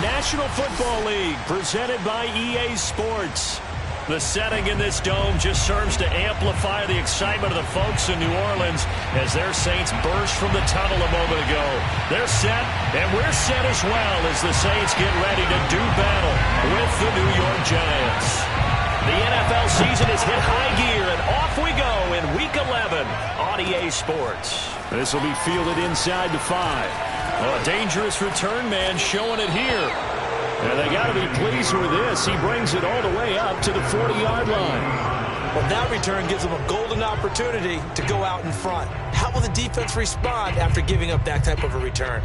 National Football League, presented by EA Sports. The setting in this dome just serves to amplify the excitement of the folks in New Orleans as their Saints burst from the tunnel a moment ago. They're set, and we're set as well as the Saints get ready to do battle with the New York Giants. The NFL season is hit high gear, and off we go in Week 11 on EA Sports. This will be fielded inside the 5. A dangerous return man showing it here. And they got to be pleased with this. He brings it all the way up to the 40-yard line. Well, that return gives them a golden opportunity to go out in front. How will the defense respond after giving up that type of a return?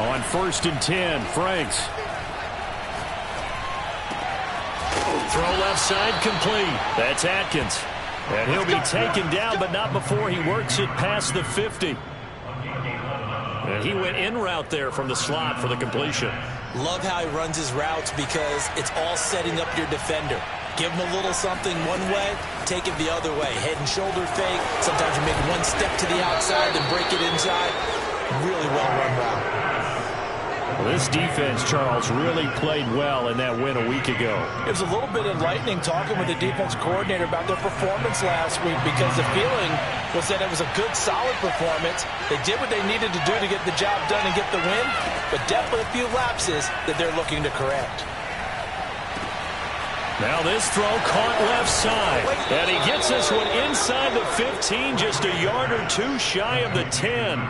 On 1st and 10, Franks. Throw left side complete. That's Atkins. And he'll be taken down, but not before he works it past the 50. And he went in route there from the slot for the completion. Love how he runs his routes because it's all setting up your defender. Give him a little something one way, take it the other way. Head and shoulder fake. Sometimes you make one step to the outside, then break it inside. Really well run route. Well, this defense, Charles, really played well in that win a week ago. It was a little bit enlightening talking with the defense coordinator about their performance last week because the feeling was that it was a good, solid performance. They did what they needed to do to get the job done and get the win, but definitely a few lapses that they're looking to correct. Now this throw caught left side, and he gets this one inside the 15, just a yard or two shy of the 10.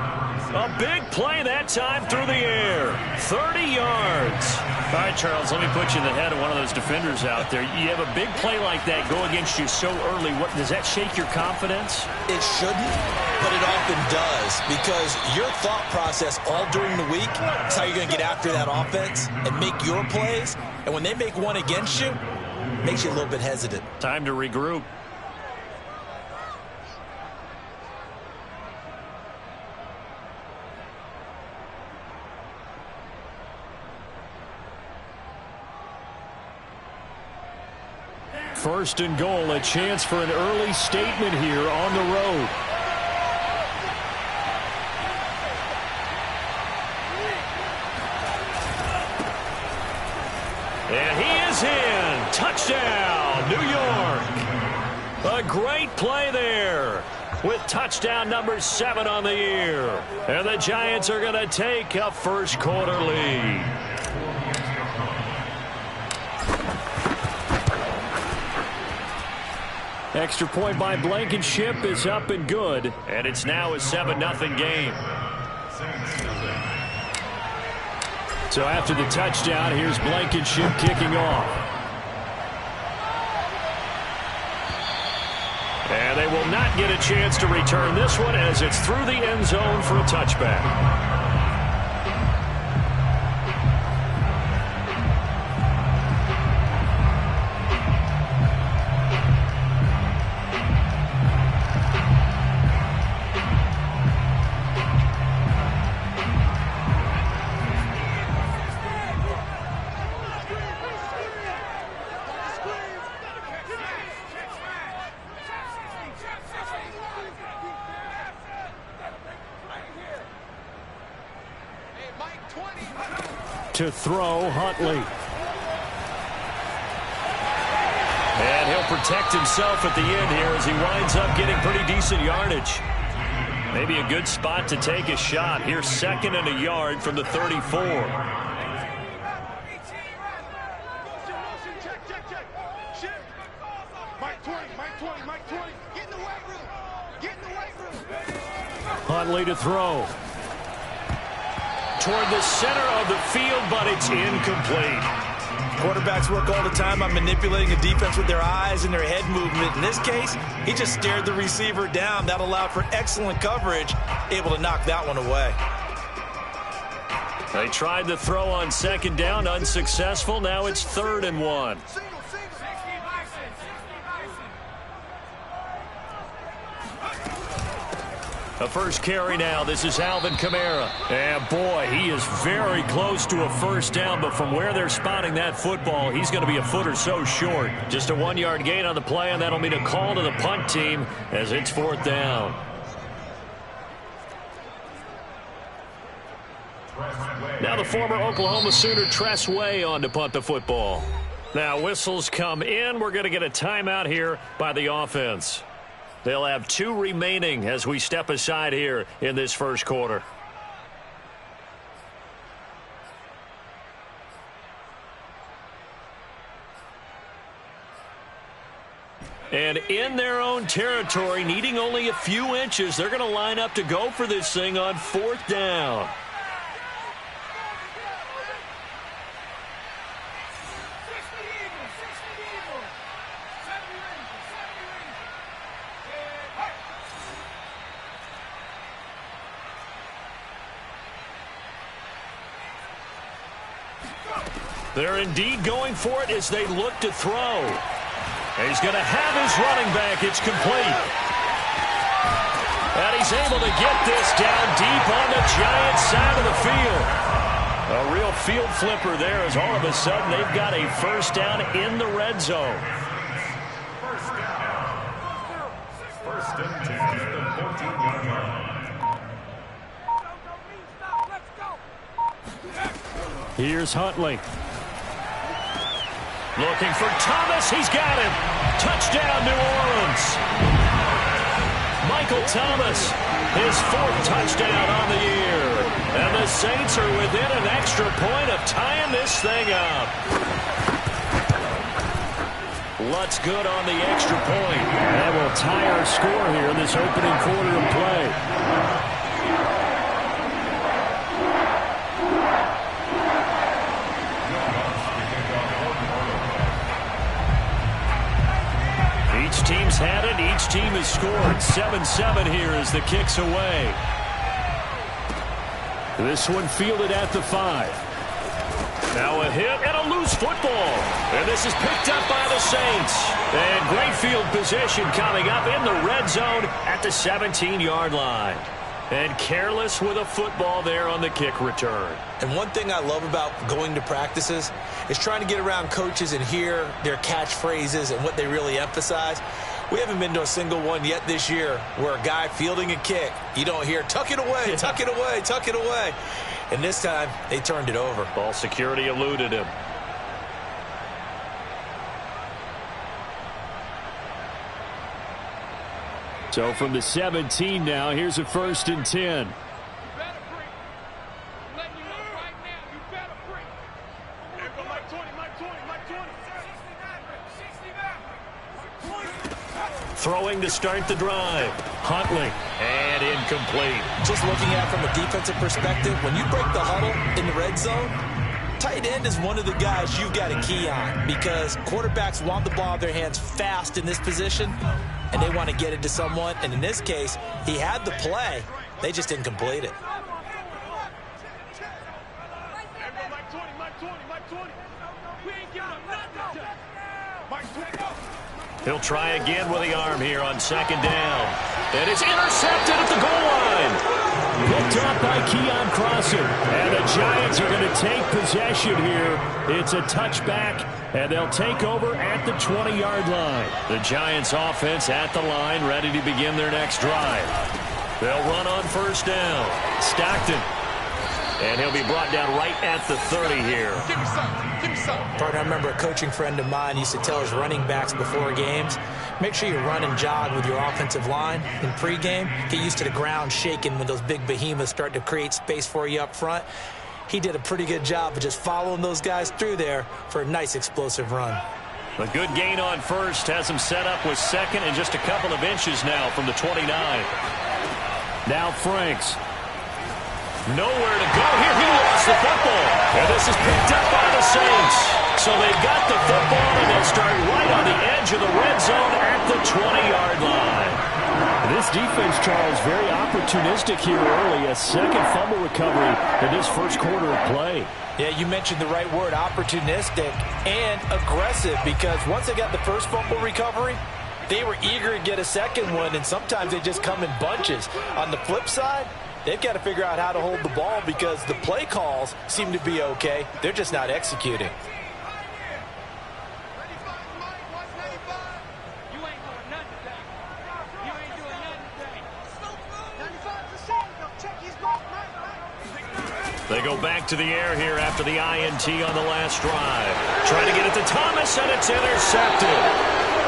A big play that time through the air. 30 yards. All right, Charles, let me put you in the head of one of those defenders out there. You have a big play like that go against you so early. What, does that shake your confidence? It shouldn't, but it often does because your thought process all during the week is how you're going to get after that offense and make your plays. And when they make one against you, it makes you a little bit hesitant. Time to regroup. First and goal, a chance for an early statement here on the road. And he is in. Touchdown, New York. A great play there with touchdown number 7 on the year. And the Giants are going to take a first quarter lead. Extra point by Blankenship is up and good, and it's now a 7-0 game. So after the touchdown, here's Blankenship kicking off. And they will not get a chance to return this one as it's through the end zone for a touchback. To throw, Huntley. And he'll protect himself at the end here as he winds up getting pretty decent yardage. Maybe a good spot to take a shot. Here's 2nd and a yard from the 34. Huntley to throw. Toward the center of the field, but it's incomplete. Quarterbacks work all the time on manipulating a defense with their eyes and their head movement. In this case, he just stared the receiver down. That allowed for excellent coverage, able to knock that one away. They tried the throw on 2nd down, unsuccessful. Now it's 3rd and 1. A first carry now. This is Alvin Kamara. And, boy, he is very close to a first down, but from where they're spotting that football, he's going to be a foot or so short. Just a 1-yard gain on the play, and that'll mean a call to the punt team as it's 4th down. Now the former Oklahoma Sooner Tress Way on to punt the football. Now whistles come in. We're going to get a timeout here by the offense. They'll have 2 remaining as we step aside here in this first quarter. And in their own territory, needing only a few inches, they're going to line up to go for this thing on 4th down. They're indeed going for it as they look to throw. He's going to have his running back. It's complete. And he's able to get this down deep on the Giants side of the field. A real field flipper there as all of a sudden they've got a first down in the red zone. First and 10 at the 14-yard line. Here's Huntley. Looking for Thomas. He's got him. Touchdown, New Orleans. Michael Thomas, his 4th touchdown on the year. And the Saints are within an extra point of tying this thing up. Lutz good on the extra point. That will tie our score here in this opening quarter of play. Each team's had it. Each team has scored. 7-7 here as the kick's away. This one fielded at the 5. Now a hit and a loose football. And this is picked up by the Saints. And great field position coming up in the red zone at the 17-yard line. And careless with a football there on the kick return. And one thing I love about going to practices is trying to get around coaches and hear their catchphrases and what they really emphasize. We haven't been to a single one yet this year where a guy fielding a kick, you don't hear, tuck it away, tuck it away, tuck it away. And this time, they turned it over. Ball security eluded him. So from the 17 now, here's a 1st and 10. Throwing to start the drive. Huntley. And incomplete. Just looking at it from a defensive perspective, when you break the huddle in the red zone, tight end is one of the guys you've got a key on because quarterbacks want the ball in their hands fast in this position, and they want to get it to someone. And in this case, he had the play. They just didn't complete it. He'll try again with the arm here on 2nd down. And it's intercepted at the goal line. Picked up by Keon Crosser. And the Giants are going to take possession here. It's a touchback, and they'll take over at the 20-yard line. The Giants offense at the line, ready to begin their next drive. They'll run on 1st down. Stockton. And he'll be brought down right at the 30 here. Give me some. Give me some. Partner, I remember a coaching friend of mine used to tell his running backs before games, make sure you run and jog with your offensive line in pregame. Get used to the ground shaking when those big behemoths start to create space for you up front. He did a pretty good job of just following those guys through there for a nice explosive run. A good gain on 1st has him set up with 2nd and just a couple of inches now from the 29. Now Franks. Nowhere to go here. He lost the football. And this is picked up by the Saints. So they've got the football, and they'll start right on the edge of the red zone at the 20-yard line. This defense, Charles, very opportunistic here early. A 2nd fumble recovery in this first quarter of play. Yeah, you mentioned the right word, opportunistic and aggressive, because once they got the first fumble recovery, they were eager to get a second one, and sometimes they just come in bunches. On the flip side, they've got to figure out how to hold the ball because the play calls seem to be okay. They're just not executing. They go back to the air here after the INT on the last drive. Trying to get it to Thomas, and it's intercepted.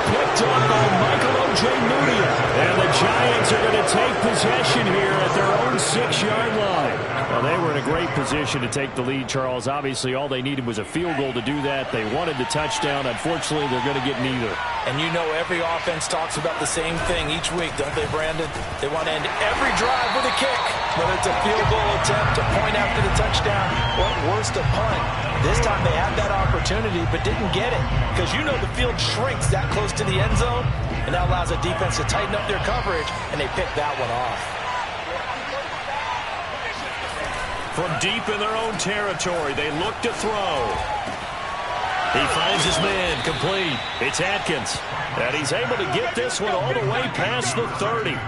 Picked up by Michael Ojemudia. And the Giants are going to take possession here at their own 6-yard line. Well, they were in a great position to take the lead, Charles. Obviously, all they needed was a field goal to do that. They wanted the touchdown. Unfortunately, they're going to get neither. And you know every offense talks about the same thing each week, don't they, Brandon? They want to end every drive with a kick, whether it's a field goal attempt, a point after the touchdown, or at worst, a punt. This time they had that opportunity but didn't get it because you know the field shrinks that close to the end zone, and that allows the defense to tighten up their coverage, and they pick that one off. From deep in their own territory, they look to throw. He finds his man, complete. It's Atkins. And he's able to get this one all the way past the 30.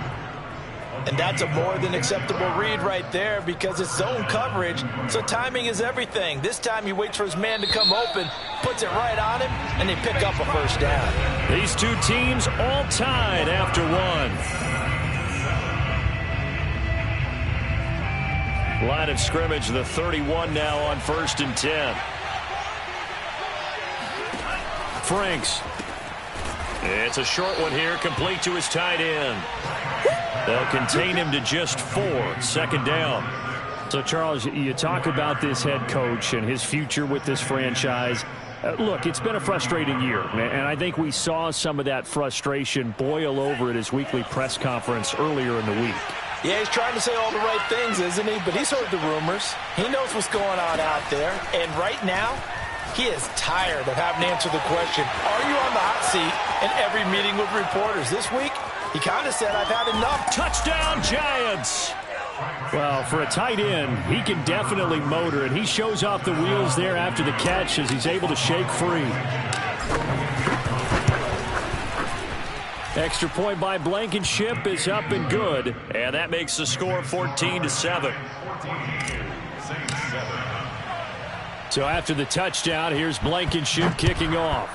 And that's a more than acceptable read right there because it's zone coverage, so timing is everything. This time he waits for his man to come open, puts it right on him, and they pick up a first down. These two teams all tied after one. Line of scrimmage, the 31 now on 1st and 10. Franks. It's a short one here, complete to his tight end. They'll contain him to just 4. 2nd down. So, Charles, you talk about this head coach and his future with this franchise. Look, it's been a frustrating year, and I think we saw some of that frustration boil over at his weekly press conference earlier in the week. Yeah, he's trying to say all the right things, isn't he? But he's heard the rumors. He knows what's going on out there. And right now, he is tired of having to answer the question, are you on the hot seat in every meeting with reporters? This week, he kind of said, I've had enough. Touchdown, Giants! Well, for a tight end, he can definitely motor, and he shows off the wheels there after the catch as he's able to shake free. Extra point by Blankenship is up and good. And that makes the score 14-7. So after the touchdown, here's Blankenship kicking off.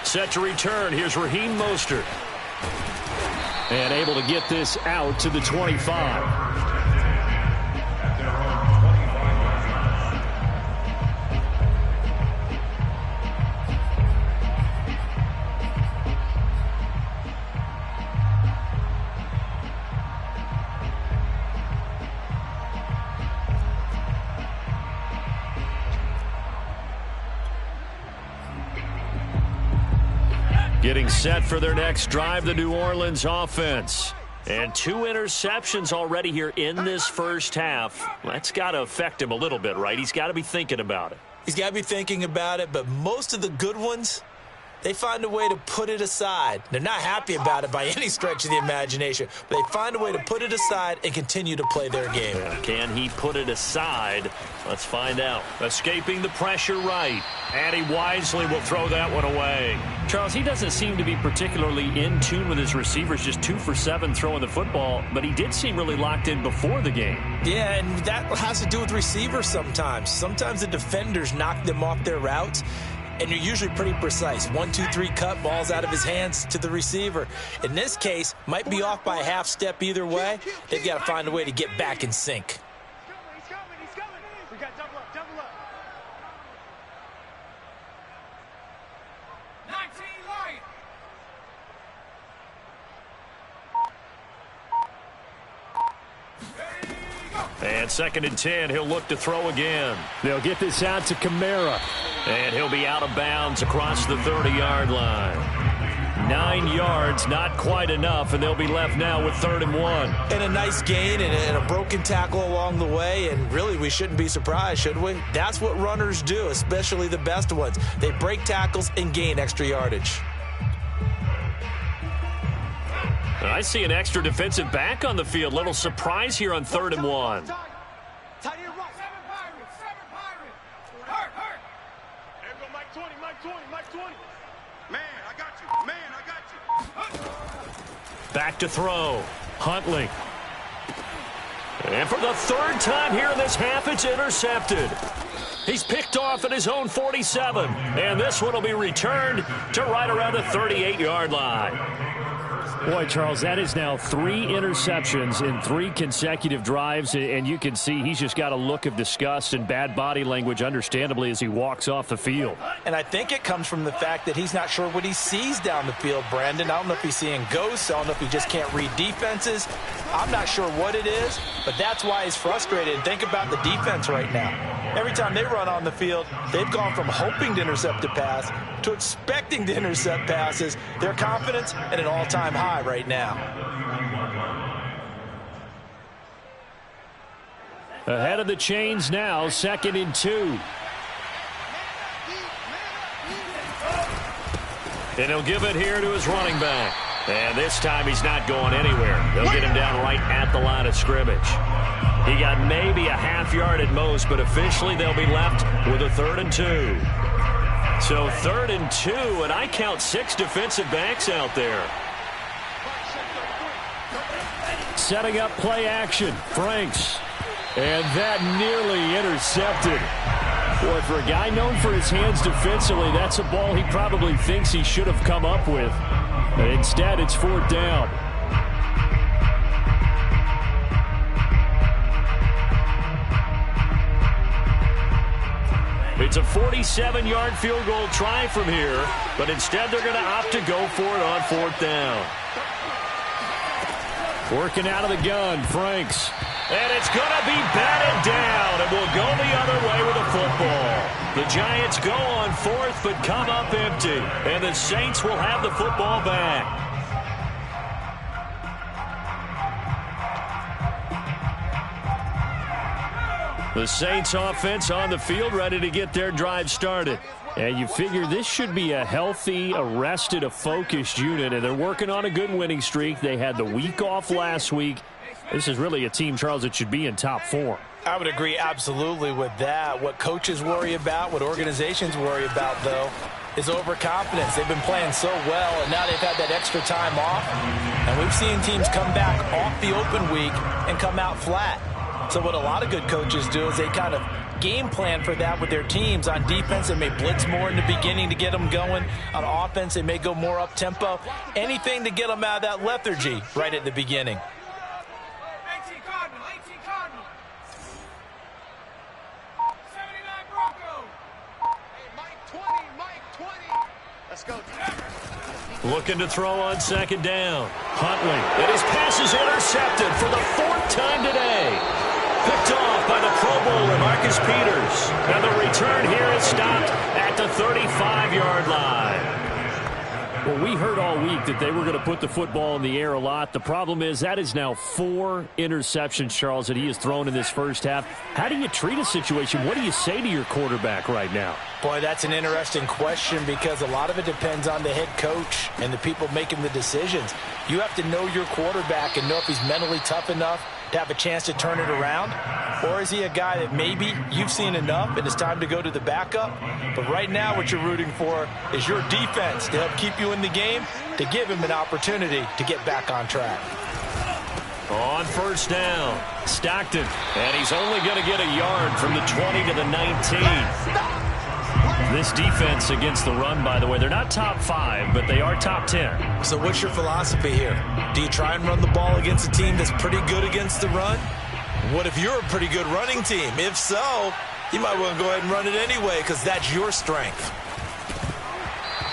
Set to return. Here's Raheem Mostert. And able to get this out to the 25. Getting set for their next drive, the New Orleans offense. And 2 interceptions already here in this first half. That's got to affect him a little bit, right? He's got to be thinking about it. He's got to be thinking about it, but most of the good ones, they find a way to put it aside. They're not happy about it by any stretch of the imagination, but they find a way to put it aside and continue to play their game. Can he put it aside? Let's find out. Escaping the pressure right. And he wisely will throw that one away. Charles, he doesn't seem to be particularly in tune with his receivers, just 2 for 7 throwing the football, but he did seem really locked in before the game. Yeah, and that has to do with receivers sometimes. Sometimes the defenders knock them off their routes, and you're usually pretty precise. 1, 2, 3 cut, balls out of his hands to the receiver. In this case, might be off by a half step either way. They've got to find a way to get back in sync. He's coming. We got double up. 19 light. And 2nd and 10, he'll look to throw again. They'll get this out to Kamara. And he'll be out of bounds across the 30-yard line. 9 yards, not quite enough, and they'll be left now with 3rd and 1. And a nice gain and a broken tackle along the way, and really we shouldn't be surprised, should we? That's what runners do, especially the best ones. They break tackles and gain extra yardage. I see an extra defensive back on the field. Little surprise here on 3rd and 1. Mike 20, Mike 20. Man, I got you. Man, I got you. Back to throw. Huntley. And for the third time here in this half, it's intercepted. He's picked off at his own 47. And this one will be returned to right around the 38-yard line. Boy, Charles, that is now 3 interceptions in 3 consecutive drives, and you can see he's just got a look of disgust and bad body language, understandably, as he walks off the field. And I think it comes from the fact that he's not sure what he sees down the field, Brandon. I don't know if he's seeing ghosts. I don't know if he just can't read defenses. I'm not sure what it is, but that's why he's frustrated. And think about the defense right now. Every time they run on the field, they've gone from hoping to intercept a pass to expecting to intercept passes. Their confidence at an all-time high right now. Ahead of the chains now, 2nd and 2. And he'll give it here to his running back. And this time he's not going anywhere. They'll get him down right at the line of scrimmage. He got maybe a half yard at most, but officially they'll be left with a 3rd and 2. So 3rd and 2, and I count 6 defensive backs out there. Setting up play action. Franks. And that nearly intercepted. Boy, for a guy known for his hands defensively, that's a ball he probably thinks he should have come up with. But instead, it's 4th down. It's a 47-yard field goal try from here, but instead they're going to opt to go for it on 4th down. Working out of the gun, Franks. And it's going to be batted down, and we'll go the other way with the football. The Giants go on 4th, but come up empty, and the Saints will have the football back. The Saints offense on the field, ready to get their drive started. And you figure this should be a healthy, a focused unit, and they're working on a good winning streak. They had the week off last week. This is really a team, Charles, that should be in top form. I would agree absolutely with that. What coaches worry about, what organizations worry about, though, is overconfidence. They've been playing so well, and now they've had that extra time off. And we've seen teams come back off the open week and come out flat. So what a lot of good coaches do is they kind of game plan for that with their teams. On defense, they may blitz more in the beginning to get them going. On offense, they may go more up-tempo. Anything to get them out of that lethargy right at the beginning. 18 Cardinal, 18 Cardinal. 79 Bronco. Hey, Mike 20. Let's go. Looking to throw on 2nd down. Huntley. And his pass is intercepted for the 4th time today. Picked off by the Pro Bowler, Marcus Peters. And the return here is stopped at the 35-yard line. Well, we heard all week that they were going to put the football in the air a lot. The problem is that is now 4 interceptions, Charles, that he has thrown in this first half. How do you treat a situation? What do you say to your quarterback right now? Boy, that's an interesting question because a lot of it depends on the head coach and the people making the decisions. You have to know your quarterback and know if he's mentally tough enough to have a chance to turn it around, or is he a guy that maybe you've seen enough and it's time to go to the backup? But right now what you're rooting for is your defense to help keep you in the game, to give him an opportunity to get back on track. On 1st down, Stockton, and he's only going to get a yard from the 20 to the 19. This defense against the run, by the way, they're not top 5, but they are top 10. So what's your philosophy here? Do you try and run the ball against a team that's pretty good against the run? What if you're a pretty good running team? If so, you might want to go ahead and run it anyway because that's your strength.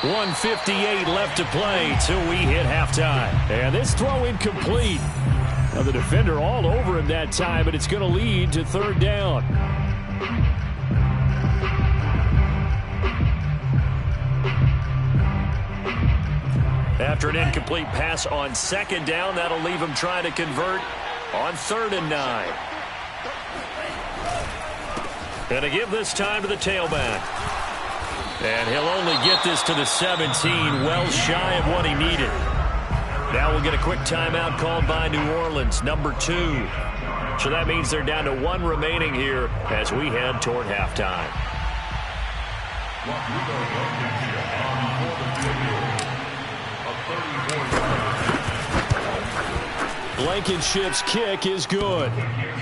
1:58 left to play till we hit halftime. And this throw incomplete. Now the defender all over him that time, but it's going to lead to 3rd down. After an incomplete pass on 2nd down, that'll leave him trying to convert on 3rd and 9. And to give this time to the tailback. And he'll only get this to the 17, well shy of what he needed. Now we'll get a quick timeout called by New Orleans, number 2. So that means they're down to 1 remaining here as we head toward halftime. Blankenship's kick is good.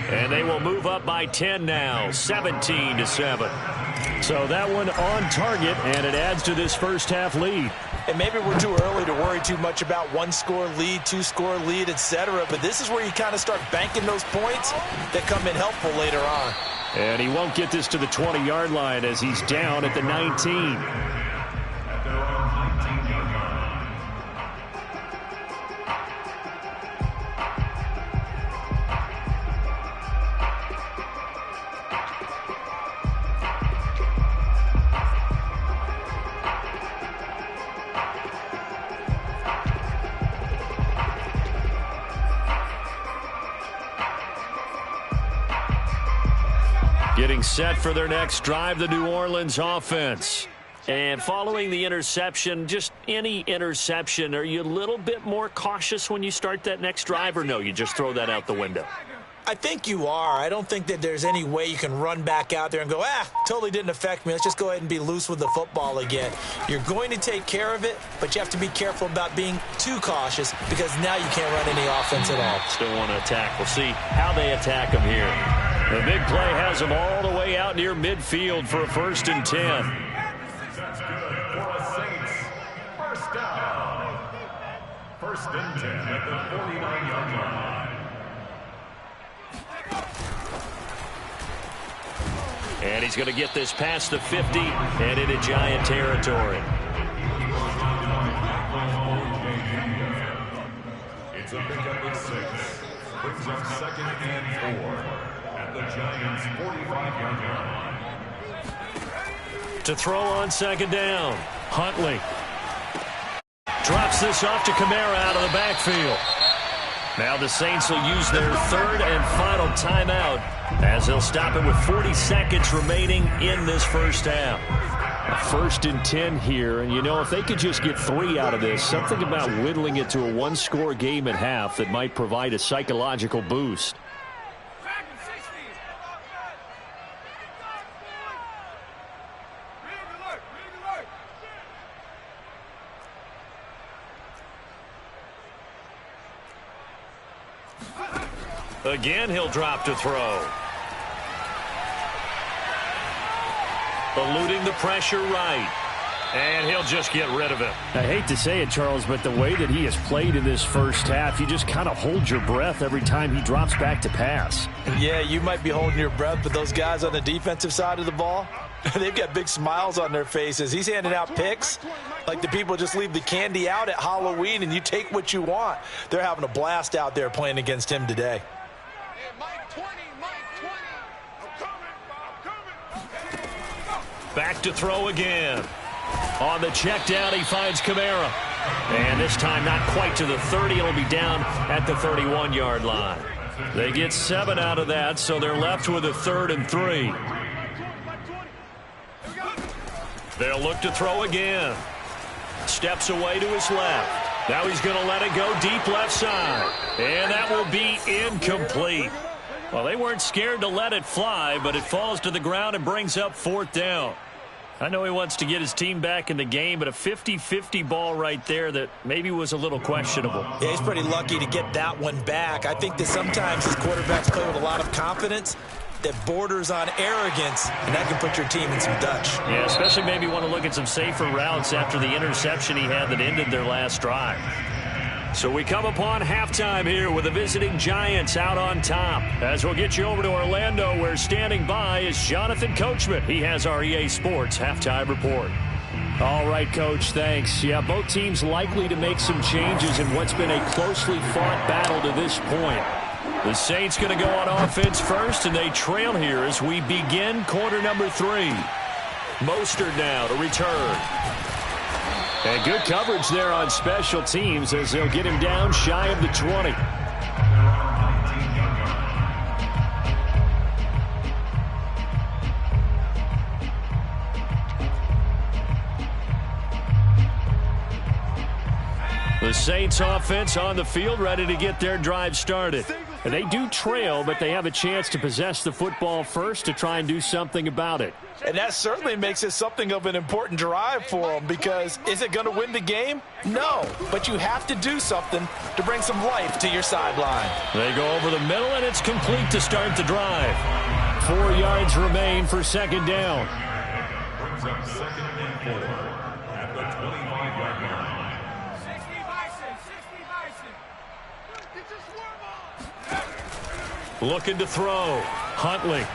And they will move up by 10 now, 17-7. So that one on target, and it adds to this first half lead. And maybe we're too early to worry too much about one-score lead, two-score lead, etc. But this is where you kind of start banking those points that come in helpful later on. And he won't get this to the 20-yard line as he's down at the 19. Getting set for their next drive, the New Orleans offense. And following the interception, just any interception, are you a little bit more cautious when you start that next drive, or no, you just throw that out the window? I think you are. I don't think that there's any way you can run back out there and go, totally didn't affect me. Let's just go ahead and be loose with the football again. You're going to take care of it, but you have to be careful about being too cautious because now you can't run any offense at all. Still want to attack. We'll see how they attack them here. The big play has them all the way out near midfield for a 1st and 10. That's good for a Saints. First down. 1st and 10 at the 49-yard line. And he's going to get this past the 50 and into Giant territory. It's a pickup at 6. Brings up 2nd and 4 at the Giants' 45-yard line. To throw on 2nd down, Huntley drops this off to Kamara out of the backfield. Now the Saints will use their 3rd and final timeout as they'll stop it with 40 seconds remaining in this first half. 1st and 10 here, and you know, if they could just get 3 out of this, something about whittling it to a one-score game at half that might provide a psychological boost. Again, he'll drop to throw. Eluding the pressure right. And he'll just get rid of it. I hate to say it, Charles, but the way that he has played in this first half, you just kind of hold your breath every time he drops back to pass. Yeah, you might be holding your breath, but those guys on the defensive side of the ball, they've got big smiles on their faces. He's handing out picks like the people just leave the candy out at Halloween and you take what you want. They're having a blast out there playing against him today. Back to throw again. On the check down, he finds Kamara. And this time not quite to the 30. It'll be down at the 31-yard line. They get 7 out of that, so they're left with a 3rd and 3. They'll look to throw again. Steps away to his left. Now he's going to let it go deep left side. And that will be incomplete. Well, they weren't scared to let it fly, but it falls to the ground and brings up 4th down. I know he wants to get his team back in the game, but a 50-50 ball right there that maybe was a little questionable. Yeah, he's pretty lucky to get that one back. I think that sometimes his quarterbacks play with a lot of confidence that borders on arrogance, and that can put your team in some Dutch. Yeah, especially maybe want to look at some safer routes after the interception he had that ended their last drive. So we come upon halftime here with the visiting Giants out on top. As we'll get you over to Orlando, where standing by is Jonathan Coachman. He has our EA Sports halftime report. All right, Coach, thanks. Yeah, both teams likely to make some changes in what's been a closely fought battle to this point. The Saints going to go on offense first, and they trail here as we begin quarter number 3. Mostert now to return. And good coverage there on special teams as they'll get him down shy of the 20. The Saints offense on the field ready to get their drive started. They do trail, but they have a chance to possess the football first to try and do something about it. And that certainly makes it something of an important drive for them, because is it going to win the game? No, but you have to do something to bring some life to your sideline. They go over the middle, and it's complete to start the drive. 4 yards remain for second down. Brings up second and 4 at the 25-yard line. 60 Bison, 60 Bison. Get your swerve on. Looking to throw. Huntley.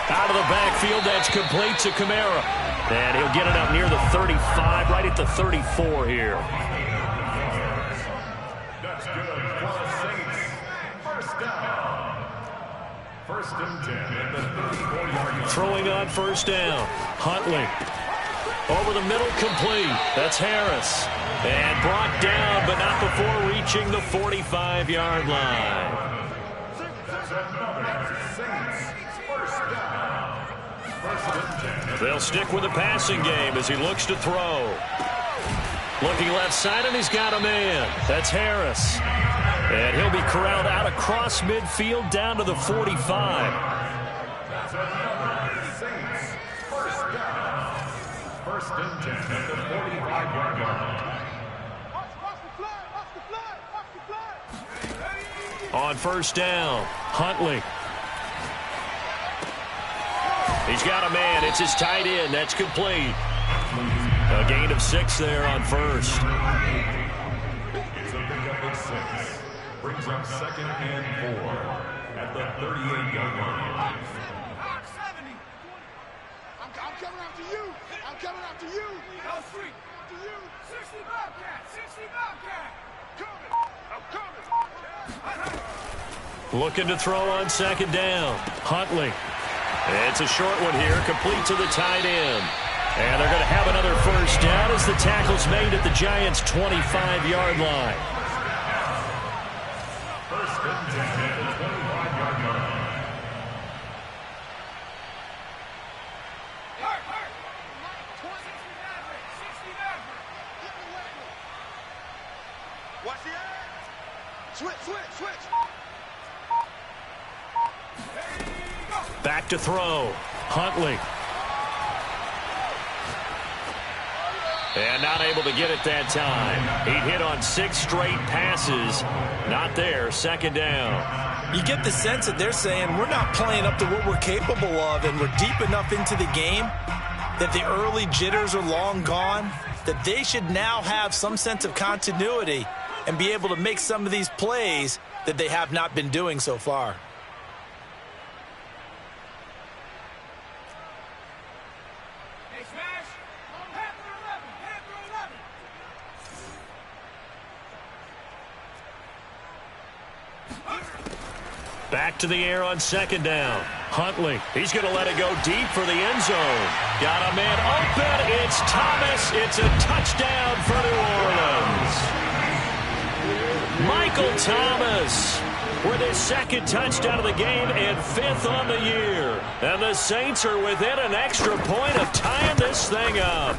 Out of the backfield, that's complete to Kamara. And he'll get it up near the 35, right at the 34 here. That's good for the Saints. First down. First and 10 at the 34-yard line. Throwing on first down. Huntley. Over the middle, complete. That's Harris. And brought down, but not before reaching the 45-yard line. That's another Saints first down. First and 10. They'll stick with the passing game as he looks to throw. Looking left side, and he's got a man. That's Harris. And he'll be corralled out across midfield down to the 45. That's another Saints first down. First and 10 at the 45-yard line. Watch the flag, watch the flag, watch the flag. On first down, Huntley. He's got a man. It's his tight end. That's complete. A gain of 6 there on first. It's a pickup of 6. Brings up second and 4 at the 38-yard line. Hawk 70. I'm coming after you. I'm coming after you. No street. After you. 60 Bobcat, 60 Bobcat. Coming. I'm coming. Looking to throw on second down. Huntley. It's a short one here, complete to the tight end. And they're going to have another first down as the tackle's made at the Giants' 25-yard line. First and 10 at the 25-yard line. Hurt. 60 Maverick. Watch the edge. Switch. Back to throw. Huntley. And not able to get it that time. He hit on 6 straight passes. Not there. Second down. You get the sense that they're saying we're not playing up to what we're capable of, and we're deep enough into the game that the early jitters are long gone, that they should now have some sense of continuity and be able to make some of these plays that they have not been doing so far. Hey, Smash. Panther 11. Back to the air on second down. Huntley. He's going to let it go deep for the end zone. Got a man open. It's Thomas. It's a touchdown for New Orleans. Michael Thomas with his second touchdown of the game and 5th on the year. And the Saints are within an extra point of tying this thing up.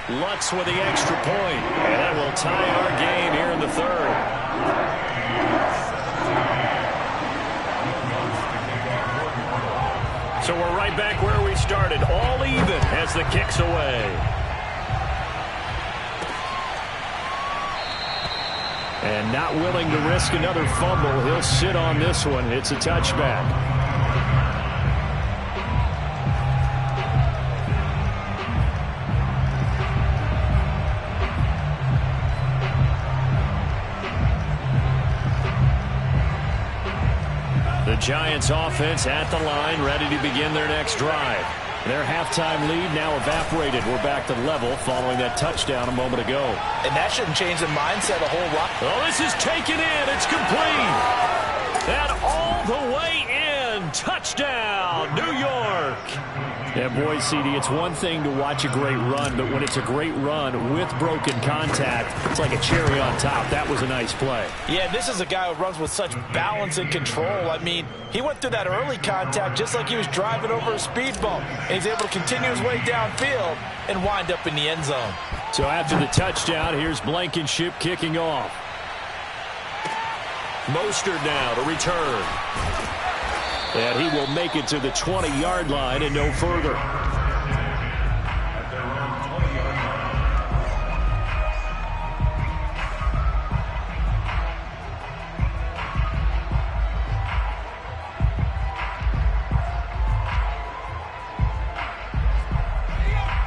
Lutz with the extra point. And that will tie our game here in the third. So we're right back where we started, all even as the kick's away. And not willing to risk another fumble, he'll sit on this one. It's a touchback. The Giants offense at the line, ready to begin their next drive. Their halftime lead now evaporated. We're back to level following that touchdown a moment ago. And that shouldn't change the mindset a whole lot. Oh, this is taken in. It's complete. And all the way in. Touchdown, New York. Yeah, boy, CD, it's one thing to watch a great run, but when it's a great run with broken contact, it's like a cherry on top. That was a nice play. Yeah, this is a guy who runs with such balance and control. I mean, he went through that early contact just like he was driving over a speed bump. And he's able to continue his way downfield and wind up in the end zone. So after the touchdown, here's Blankenship kicking off. Mostert now to return. And he will make it to the 20-yard line and no further.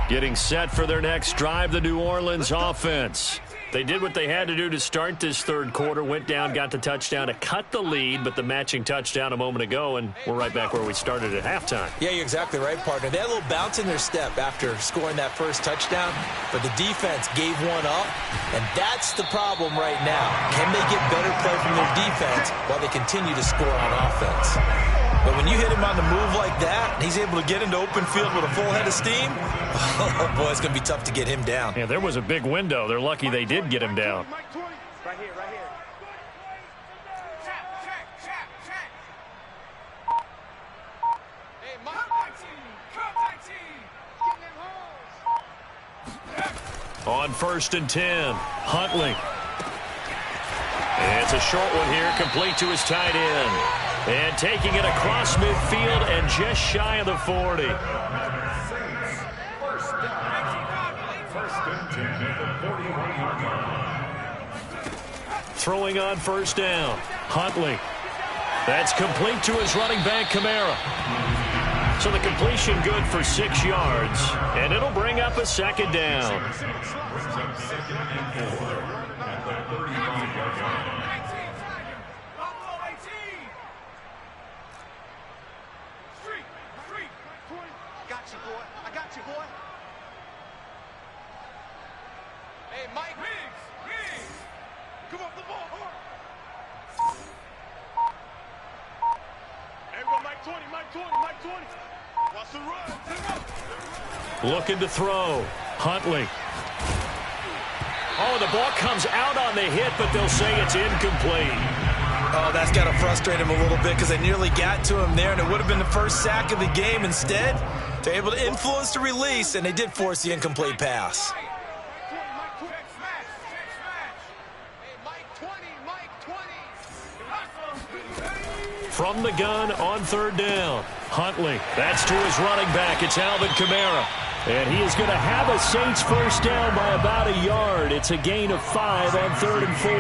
Getting set for their next drive, the New Orleans offense. They did what they had to do to start this third quarter, went down, got the touchdown to cut the lead, but the matching touchdown a moment ago, and we're right back where we started at halftime. Yeah, you're exactly right, partner. They had a little bounce in their step after scoring that first touchdown, but the defense gave one up, and that's the problem right now. Can they get better play from their defense while they continue to score on offense? But when you hit him on the move like that, and he's able to get into open field with a full head of steam, oh, boy, it's going to be tough to get him down. Yeah, there was a big window. They're lucky they did get him down. Right here, right here. Hey, Mike. On 1st and 10, Huntley. It's a short one here, complete to his tight end. And taking it across midfield and just shy of the 40. Throwing on 1st down, Huntley. That's complete to his running back, Kamara. So the completion good for 6 yards, and it'll bring up a 2nd down. Looking to throw. Huntley. Oh, the ball comes out on the hit, but they'll say it's incomplete. Oh, that's got to frustrate him a little bit because they nearly got to him there, and it would have been the first sack of the game. Instead, they're able to influence the release, and they did force the incomplete pass. From the gun on 3rd down. Huntley. That's to his running back. It's Alvin Kamara. And he is going to have a Saints 1st down by about a yard. It's a gain of 5 on 3rd and 4.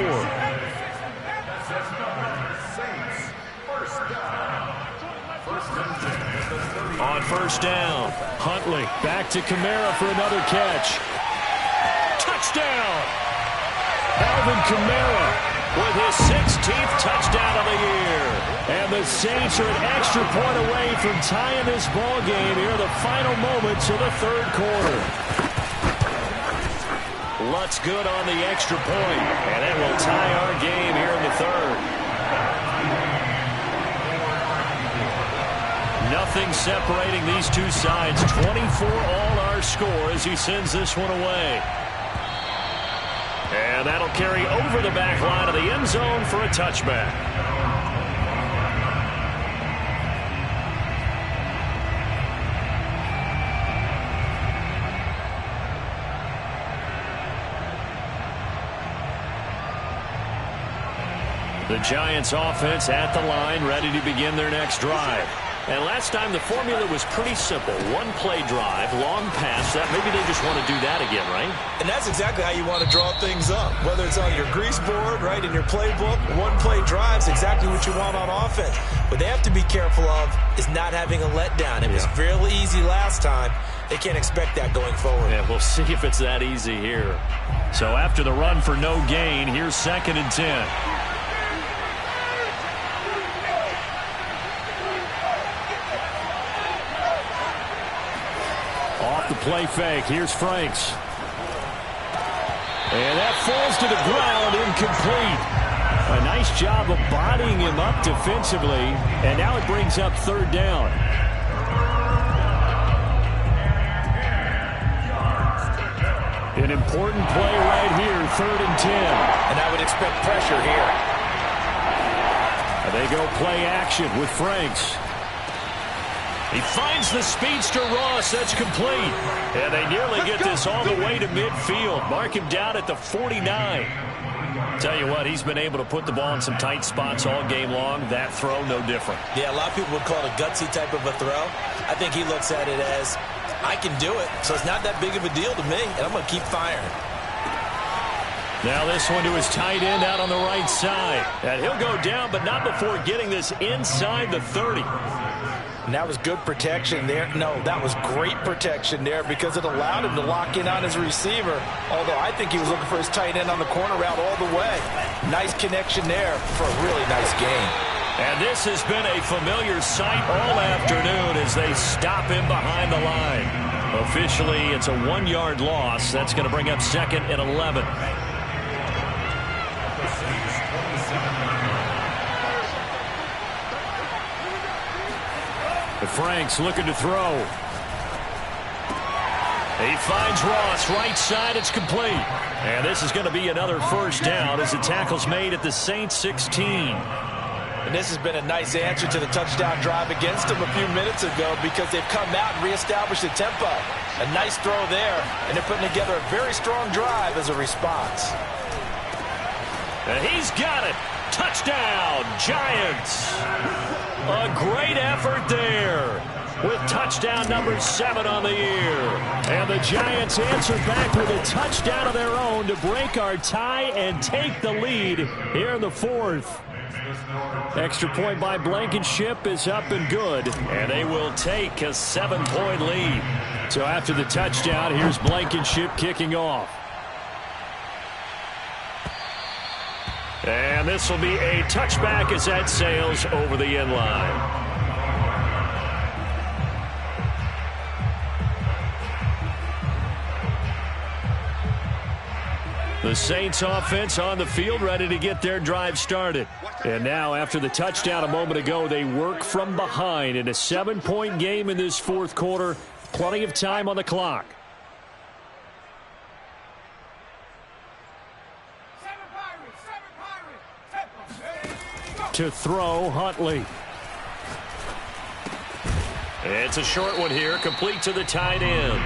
On 1st down, Huntley back to Kamara for another catch. Touchdown! Alvin Kamara with his 16th touchdown of the year. And the Saints are an extra point away from tying this ball game here in the final moments of the 3rd quarter. Lutz good on the extra point, and it will tie our game here in the 3rd. Nothing separating these two sides. 24 all our score as he sends this one away. And that'll carry over the back line of the end zone for a touchback. The Giants offense at the line, ready to begin their next drive. And last time the formula was pretty simple. One play drive, long pass. That maybe they just want to do that again, right? And that's exactly how you want to draw things up. Whether it's on your grease board, right, in your playbook, one play drive is exactly what you want on offense. What they have to be careful of is not having a letdown. It was fairly easy last time. They can't expect that going forward. Yeah, we'll see if it's that easy here. So after the run for no gain, here's 2nd and 10. Off the play fake, here's Franks. And that falls to the ground, incomplete. A nice job of bodying him up defensively, and now it brings up 3rd down. An important play right here, 3rd and 10. And I would expect pressure here. And they go play action with Franks. He finds the speedster Ross. That's complete. And they nearly get this all the way to midfield. Mark him down at the 49. Tell you what, he's been able to put the ball in some tight spots all game long. That throw, no different. Yeah, a lot of people would call it a gutsy type of a throw. I think he looks at it as, I can do it, so it's not that big of a deal to me, and I'm going to keep firing. Now this one to his tight end out on the right side. And he'll go down, but not before getting this inside the 30. And that was good protection there. No, that was great protection there because it allowed him to lock in on his receiver. Although I think he was looking for his tight end on the corner route all the way. Nice connection there for a really nice gain. And this has been a familiar sight all afternoon as they stop him behind the line. Officially, it's a 1-yard loss. That's going to bring up 2nd and 11. Franks looking to throw. He finds Ross right side. It's complete. And this is going to be another first down as the tackle's made at the Saints 16. And this has been a nice answer to the touchdown drive against them a few minutes ago because they've come out and reestablished the tempo. A nice throw there, and they're putting together a very strong drive as a response. And he's got it. Touchdown, Giants. A great effort there with touchdown number 7 on the year. And the Giants answer back with a touchdown of their own to break our tie and take the lead here in the 4th. Extra point by Blankenship is up and good, and they will take a 7-point lead. So after the touchdown, here's Blankenship kicking off. And this will be a touchback as that sails over the end line. The Saints offense on the field ready to get their drive started. And now after the touchdown a moment ago, they work from behind in a 7-point game in this 4th quarter. Plenty of time on the clock. To throw, Huntley. It's a short one here, complete to the tight end.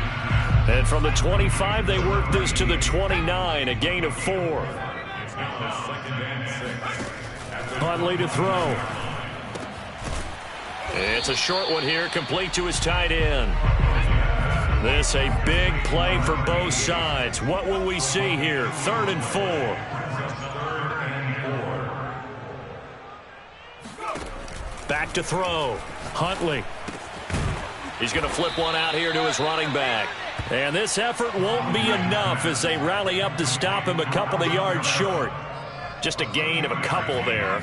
And from the 25, they work this to the 29, a gain of 4. Huntley to throw. It's a short one here, complete to his tight end. This a big play for both sides. What will we see here? 3rd and 4. Back to throw. Huntley. He's going to flip one out here to his running back. And this effort won't be enough as they rally up to stop him a couple of yards short. Just a gain of a couple there.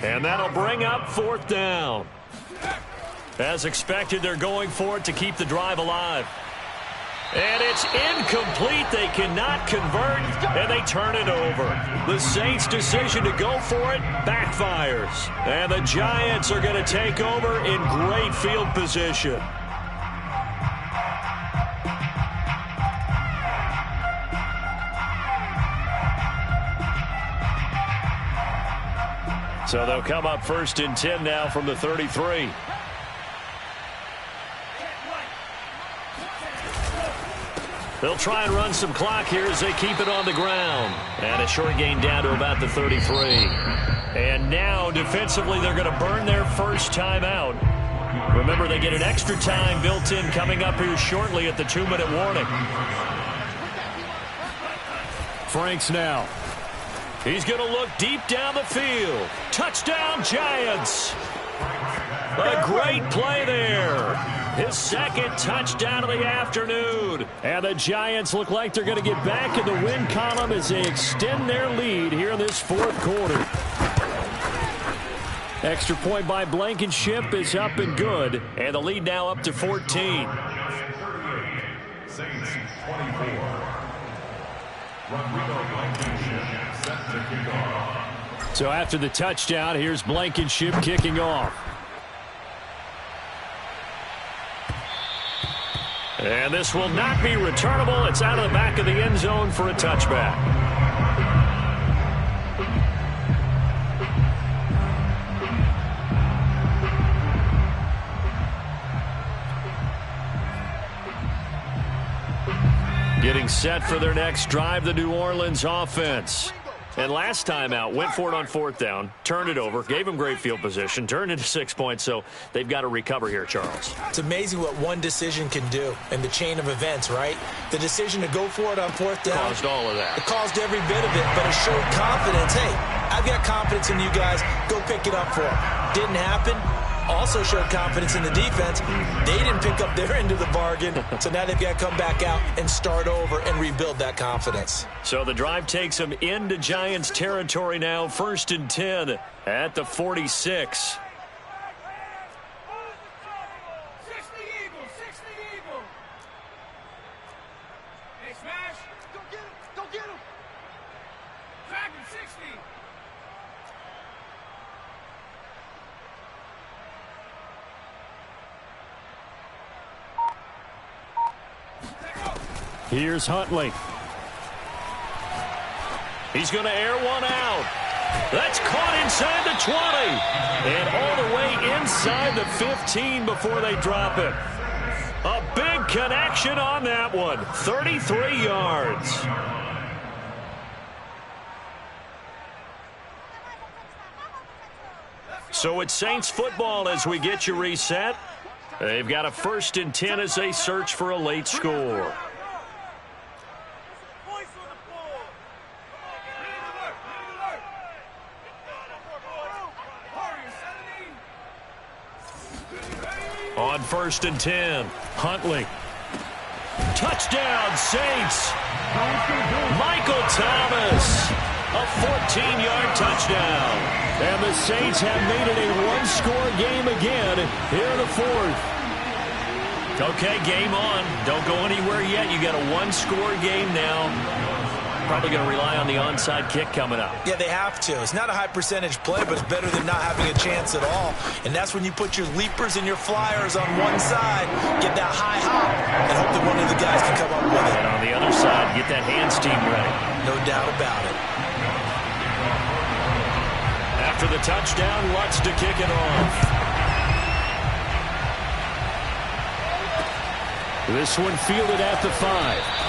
And that'll bring up 4th down. As expected, they're going for it to keep the drive alive. And it's incomplete. They cannot convert, and they turn it over. The Saints' decision to go for it backfires. And the Giants are going to take over in great field position. So they'll come up 1st and 10 now from the 33. They'll try and run some clock here as they keep it on the ground. And a short gain down to about the 33. And now, defensively, they're going to burn their first timeout. Remember, they get an extra time built in coming up here shortly at the 2-minute warning. Franks now. He's going to look deep down the field. Touchdown, Giants. A great play there. His 2nd touchdown of the afternoon. And the Giants look like they're going to get back in the win column as they extend their lead here in this 4th quarter. Extra point by Blankenship is up and good. And the lead now up to 14. Saints 24. Set to kick off. So after the touchdown, here's Blankenship kicking off. And this will not be returnable. It's out of the back of the end zone for a touchback. Getting set for their next drive, the New Orleans offense. And last time out, went for it on 4th down, turned it over, gave them great field position, turned into 6 points, so they've got to recover here, Charles. It's amazing what one decision can do in the chain of events, right? The decision to go for it on 4th down. Caused all of that. It caused every bit of it, but it showed confidence. Hey, I've got confidence in you guys. Go pick it up for them. Didn't happen. Also showed confidence in the defense. They didn't pick up their end of the bargain, so now they've got to come back out and start over and rebuild that confidence. So the drive takes them into Giants territory now, 1st and 10 at the 46. Here's Huntley. He's going to air one out. That's caught inside the 20. And all the way inside the 15 before they drop it. A big connection on that one. 33 yards. So it's Saints football as we get you reset. They've got a 1st and 10 as they search for a late score. On 1st and 10, Huntley. Touchdown, Saints. Michael Thomas. A 14-yard touchdown. And the Saints have made it a one-score game again here in the 4th. Okay, game on. Don't go anywhere yet. You got a one-score game now. Probably going to rely on the onside kick coming up. Yeah, they have to. It's not a high percentage play, but it's better than not having a chance at all. And that's when you put your leapers and your flyers on one side, get that high hop, and hope that one of the guys can come up with it. And on the other side, get that hands team ready. No doubt about it. After the touchdown, Lutz to kick it off. This one fielded at the 5.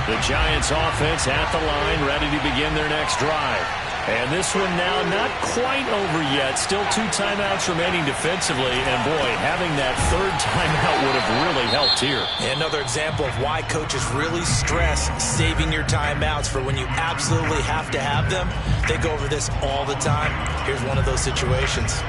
The Giants offense at the line, ready to begin their next drive. And this one now not quite over yet. Still 2 timeouts remaining defensively. And, boy, having that 3rd timeout would have really helped here. Another example of why coaches really stress saving your timeouts for when you absolutely have to have them. They go over this all the time. Here's one of those situations.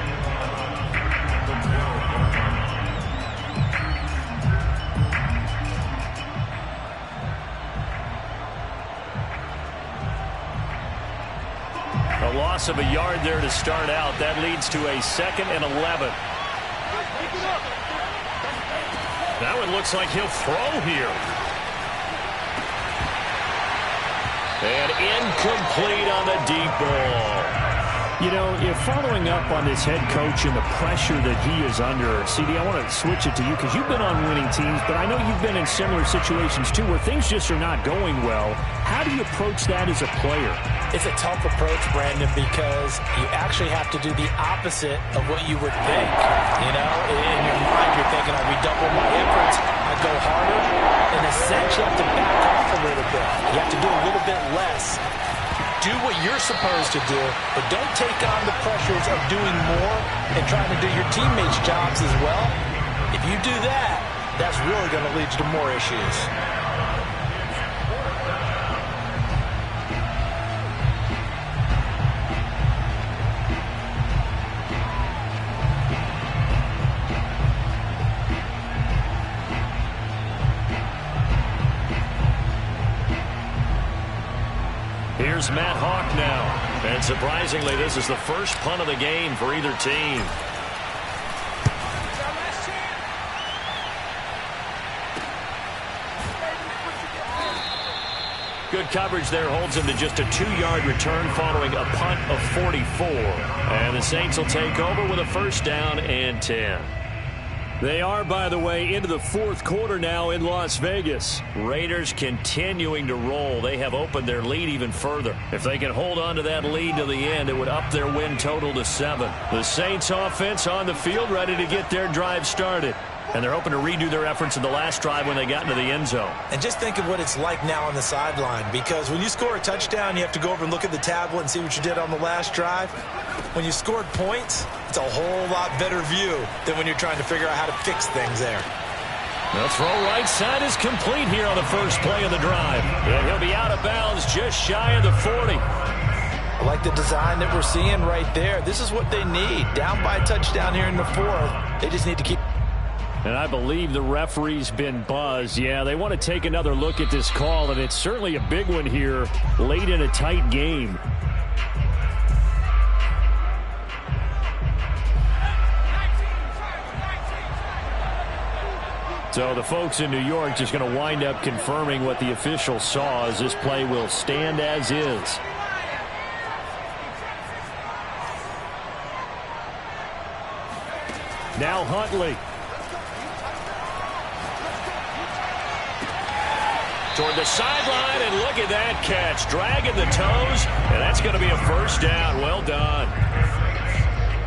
A loss of a yard there to start out. That leads to a 2nd and 11. Now it looks like he'll throw here. And incomplete on the deep ball. You know, if following up on this head coach and the pressure that he is under, CD, I want to switch it to you because you've been on winning teams, but I know you've been in similar situations too where things just are not going well. How do you approach that as a player? It's a tough approach, Brandon, because you actually have to do the opposite of what you would think. You know, in your mind, you're thinking, I redouble my efforts, I go harder. In a sense, you have to back off a little bit. You have to do a little bit less. Do what you're supposed to do, but don't take on the pressures of doing more and trying to do your teammates' jobs as well. If you do that, that's really going to lead to more issues. Here's Matt Hawk now. And surprisingly, this is the first punt of the game for either team. Good coverage there holds him to just a 2-yard return following a punt of 44. And the Saints will take over with a 1st down and 10. They are, by the way, into the fourth quarter now in Las Vegas. Raiders continuing to roll. They have opened their lead even further. If they can hold on to that lead to the end, it would up their win total to 7. The Saints offense on the field ready to get their drive started. And they're hoping to redo their efforts in the last drive when they got into the end zone. And just think of what it's like now on the sideline, because when you score a touchdown, you have to go over and look at the tablet and see what you did on the last drive. When you scored points, it's a whole lot better view than when you're trying to figure out how to fix things there. The throw right side is complete here on the first play of the drive. And he'll be out of bounds just shy of the 40. I like the design that we're seeing right there. This is what they need. Down by a touchdown here in the fourth. They just need to keep... And I believe the referee's been buzzed. Yeah, they want to take another look at this call, and it's certainly a big one here late in a tight game. So the folks in New York just going to wind up confirming what the official saw, as this play will stand as is. Now Huntley. Toward the sideline, and look at that catch. Dragging the toes, and that's going to be a first down. Well done.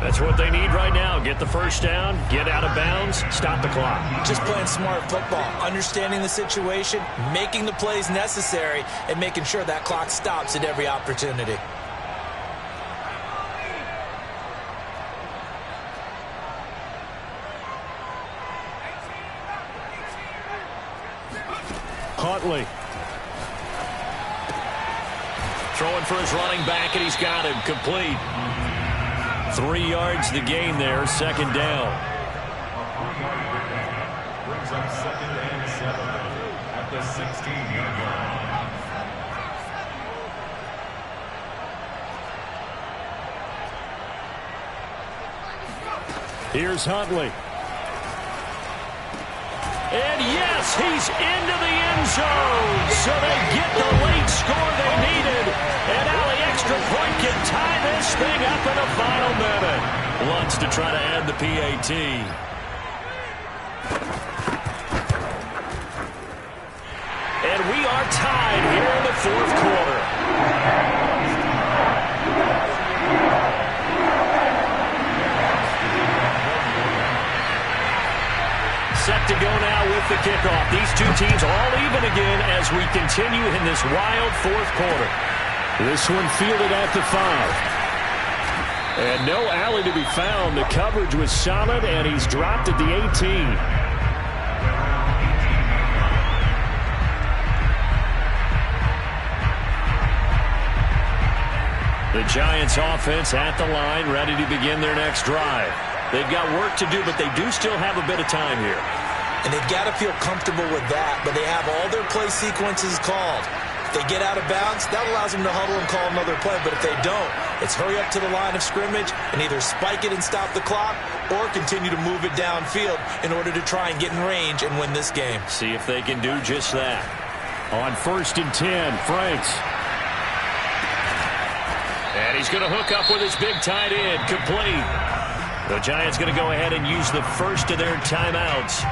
That's what they need right now. Get the first down, get out of bounds, stop the clock. Just playing smart football, understanding the situation, making the plays necessary, and making sure that clock stops at every opportunity. Huntley. Throwing for his running back, and he's got him. Complete. 3 yards the gain there, second down. Brings up 2nd and 7 at the 16-yard line. Here's Huntley. And yes, he's into the end zone. So they get the late score they needed. And now the extra point can tie this thing up in the final minute. Wants to try to add the PAT. And we are tied here in the fourth quarter. Set to go now with the kickoff. These two teams all even again as we continue in this wild fourth quarter. This one fielded at the 5. And no alley to be found. The coverage was solid, and he's dropped at the 18. The Giants offense at the line, ready to begin their next drive. They've got work to do, but they do still have a bit of time here. And they've got to feel comfortable with that, but they have all their play sequences called. If they get out of bounds, that allows them to huddle and call another play, but if they don't, it's hurry up to the line of scrimmage and either spike it and stop the clock or continue to move it downfield in order to try and get in range and win this game. See if they can do just that. On 1st and 10, Franks. And he's going to hook up with his big tight end, complete. The Giants going to go ahead and use the first of their timeouts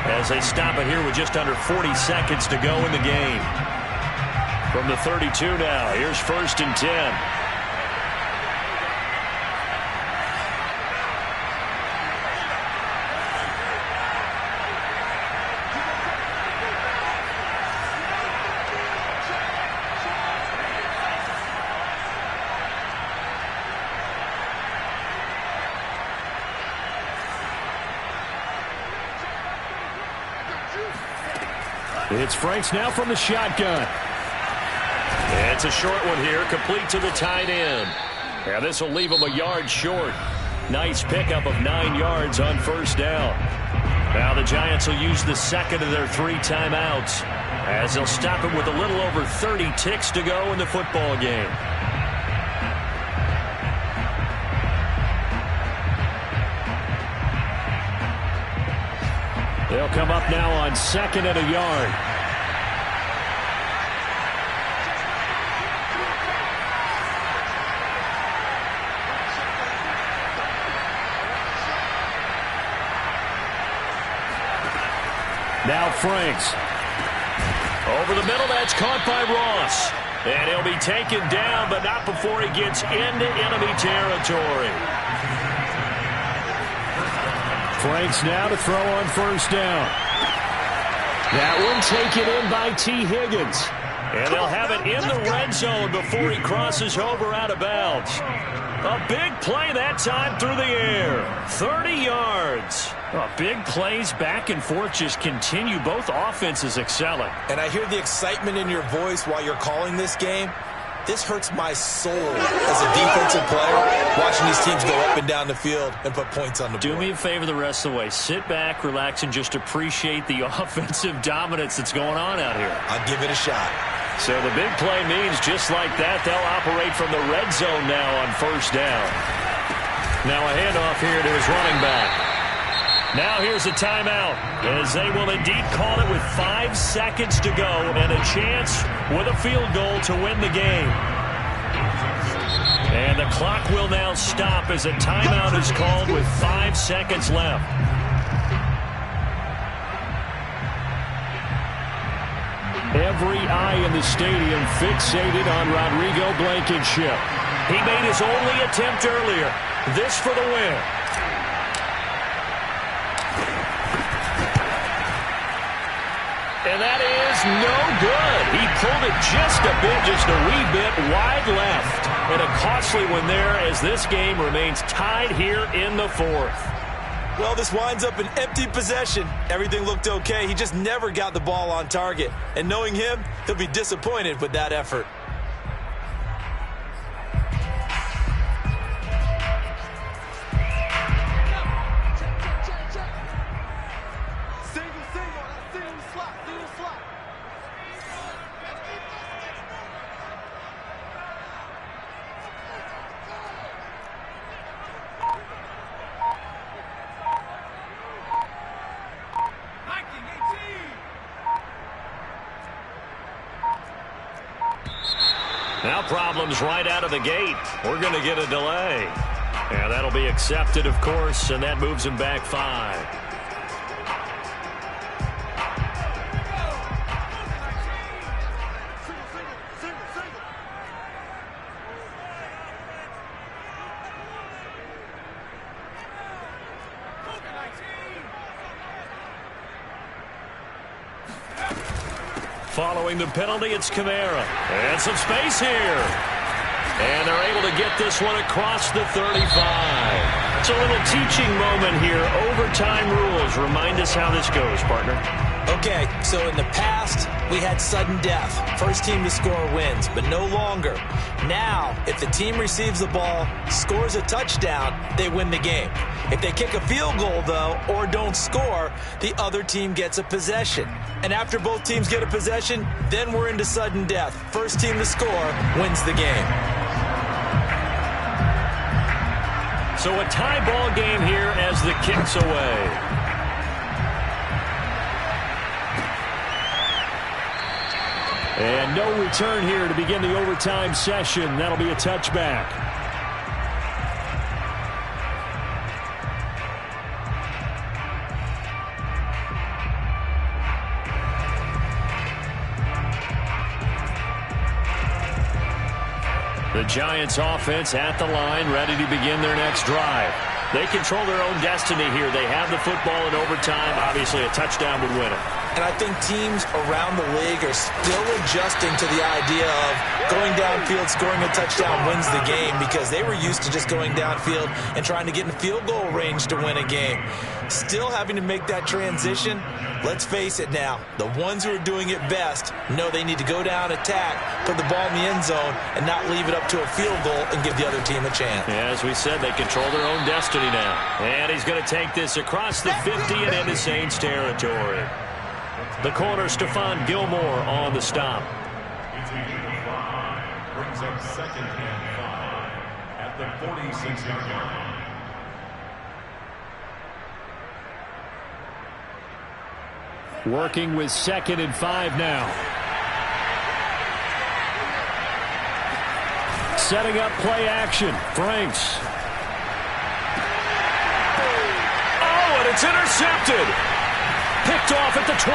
as they stop it here with just under 40 seconds to go in the game. From the 32 now, here's 1st and 10. It's Franks now from the shotgun. It's a short one here, complete to the tight end. Yeah, this will leave him a yard short. Nice pickup of 9 yards on first down. Now the Giants will use the second of their 3 timeouts as they'll stop it with a little over 30 ticks to go in the football game. They'll come up now on 2nd and a yard. Now Franks. Over the middle, that's caught by Ross. And he'll be taken down, but not before he gets into enemy territory. Franks now to throw on first down. That one taken in by T. Higgins. And they'll have it in the red zone before he crosses over out of bounds. A big play that time through the air. 30 yards. Big plays back and forth just continue. Both offenses excelling. And I hear the excitement in your voice while you're calling this game. This hurts my soul as a defensive player, watching these teams go up and down the field and put points on the board. Do me a favor the rest of the way. Sit back, relax, and just appreciate the offensive dominance that's going on out here. I'll give it a shot. So the big play means just like that, they'll operate from the red zone now on first down. Now a handoff here to his running back. Now here's a timeout, as they will indeed call it with 5 seconds to go and a chance with a field goal to win the game. And the clock will now stop as a timeout is called with 5 seconds left. Every eye in the stadium fixated on Rodrigo Blankenship. He made his only attempt earlier. This for the win. And that is no good. He pulled it just a wee bit wide left. And a costly one there as this game remains tied here in the fourth. Well, this winds up an empty possession. Everything looked okay. He just never got the ball on target. And knowing him, he'll be disappointed with that effort. Now problems right out of the gate. We're going to get a delay. And that'll be accepted, of course, and that moves him back 5. Following the penalty, it's Kamara. And some space here. And they're able to get this one across the 35. It's a little teaching moment here. Overtime rules. Remind us how this goes, partner. Okay, so in the past, we had sudden death. First team to score wins, but no longer. Now, if the team receives the ball, scores a touchdown, they win the game. If they kick a field goal, though, or don't score, the other team gets a possession. And after both teams get a possession, then we're into sudden death. First team to score wins the game. So a tie ball game here as the kick's away. And no return here to begin the overtime session. That'll be a touchback. The Giants offense at the line, ready to begin their next drive. They control their own destiny here. They have the football in overtime. Obviously, a touchdown would win it. And I think teams around the league are still adjusting to the idea of going downfield, scoring a touchdown wins the game, because they were used to just going downfield and trying to get in field goal range to win a game. Still having to make that transition. Let's face it now, the ones who are doing it best know they need to go down, attack, put the ball in the end zone, and not leave it up to a field goal and give the other team a chance. Yeah, as we said, they control their own destiny now. And he's going to take this across the 50 and into Saints territory. The corner, Stephon Gilmore, on the stop. Brings up second and 5 at the 46-yard line. Working with 2nd and 5 now. Setting up play action. Franks. Oh, and it's intercepted. picked off at the 28.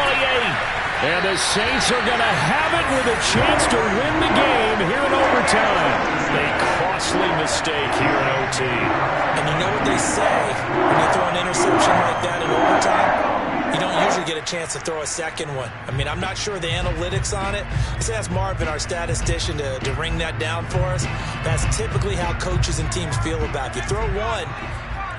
And the Saints are going to have it with a chance to win the game here in overtime. A costly mistake here in OT. And you know what they say when you throw an interception like that in overtime? You don't usually get a chance to throw a second one. I mean, I'm not sure of the analytics on it. Let's ask Marvin, our statistician, to ring that down for us. That's typically how coaches and teams feel about it. If you throw one,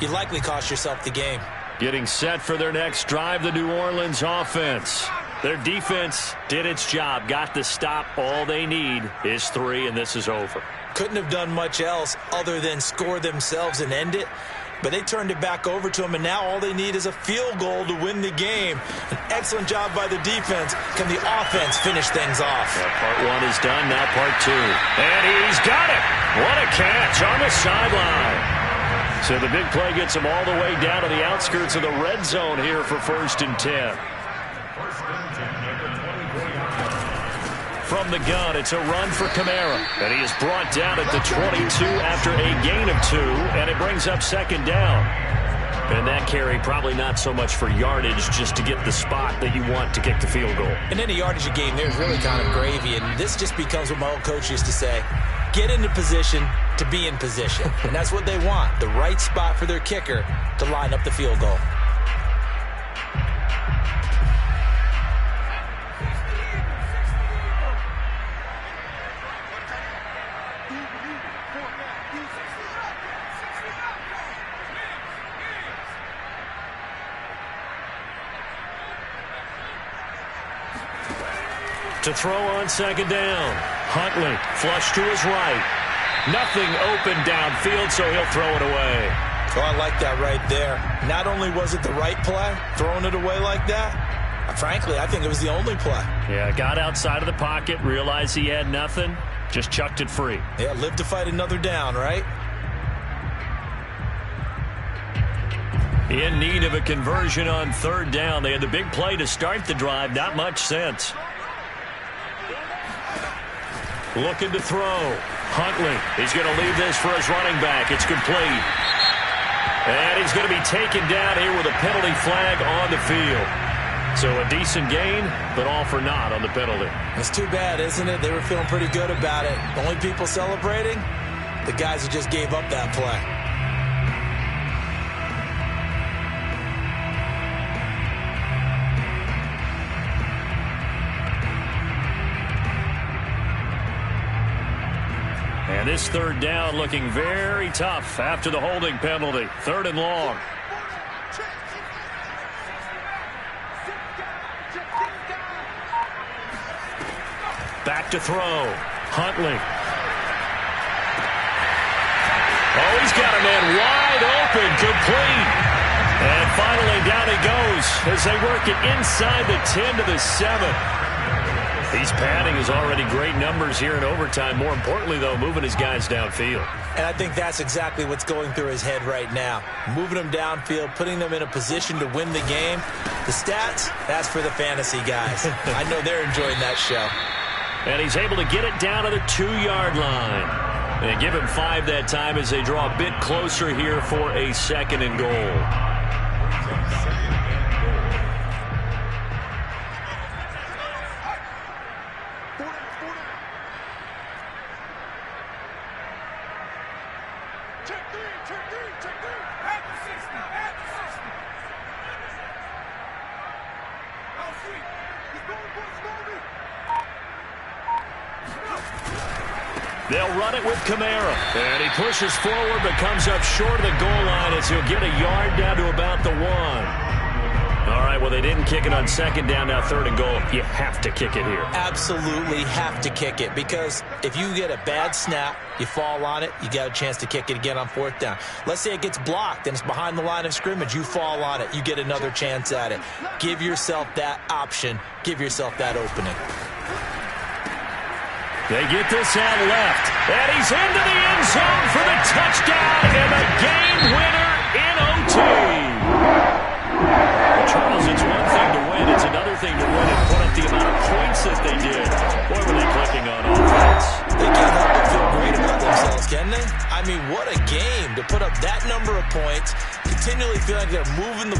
you likely cost yourself the game. Getting set for their next drive, the New Orleans offense. Their defense did its job, got the stop. All they need is 3, and this is over. Couldn't have done much else other than score themselves and end it. But they turned it back over to them, and now all they need is a field goal to win the game. An excellent job by the defense. Can the offense finish things off? Well, part 1 is done, now part 2. And he's got it. What a catch on the sideline. So the big play gets him all the way down to the outskirts of the red zone here for 1st and 10. From the gun, it's a run for Kamara. And he is brought down at the 22 after a gain of 2, and it brings up 2nd down. And that carry probably not so much for yardage, just to get the spot that you want to kick the field goal. And any yardage you gain there is really kind of gravy, and this just becomes what my old coach used to say. Get into position to be in position. And that's what they want, the right spot for their kicker to line up the field goal. To throw on 2nd down. Huntley, flush to his right. Nothing open downfield, so he'll throw it away. Oh, I like that right there. Not only was it the right play, throwing it away like that, frankly, I think it was the only play. Yeah, got outside of the pocket, realized he had nothing, just chucked it free. Yeah, live to fight another down, right? In need of a conversion on 3rd down. They had the big play to start the drive, not much sense. Looking to throw. Huntley, he's going to leave this for his running back. It's complete. And he's going to be taken down here with a penalty flag on the field. So a decent gain, but all for naught on the penalty. It's too bad, isn't it? They were feeling pretty good about it. The only people celebrating, the guys who just gave up that play. And this 3rd down looking very tough after the holding penalty. 3rd and long. Back to throw. Huntley. Oh, he's got a man wide open, complete. And finally down he goes as they work it inside the 10 to the 7. He's padding his already great numbers here in overtime. More importantly, though, moving his guys downfield. And I think that's exactly what's going through his head right now. Moving them downfield, putting them in a position to win the game. The stats, that's for the fantasy guys. I know they're enjoying that show. And he's able to get it down to the 2-yard line. And give him 5 that time as they draw a bit closer here for a 2nd and goal. They'll run it with Kamara. And he pushes forward but comes up short of the goal line as he'll get a yard down to about the 1. All right, well, they didn't kick it on 2nd down, now 3rd and goal. You have to kick it here. Absolutely have to kick it, because if you get a bad snap, you fall on it, you got a chance to kick it again on 4th down. Let's say it gets blocked and it's behind the line of scrimmage. You fall on it, you get another chance at it. Give yourself that option. Give yourself that opening. They get this out left, and he's into the end zone for the touchdown and the game winner in OT. Charles, it's one thing to win. It's another thing to win and put up the amount of points that they did. Boy, were they clicking on offense. They can't help but feel great about themselves, can they? I mean, what a game to put up that number of points, continually feel like they're moving the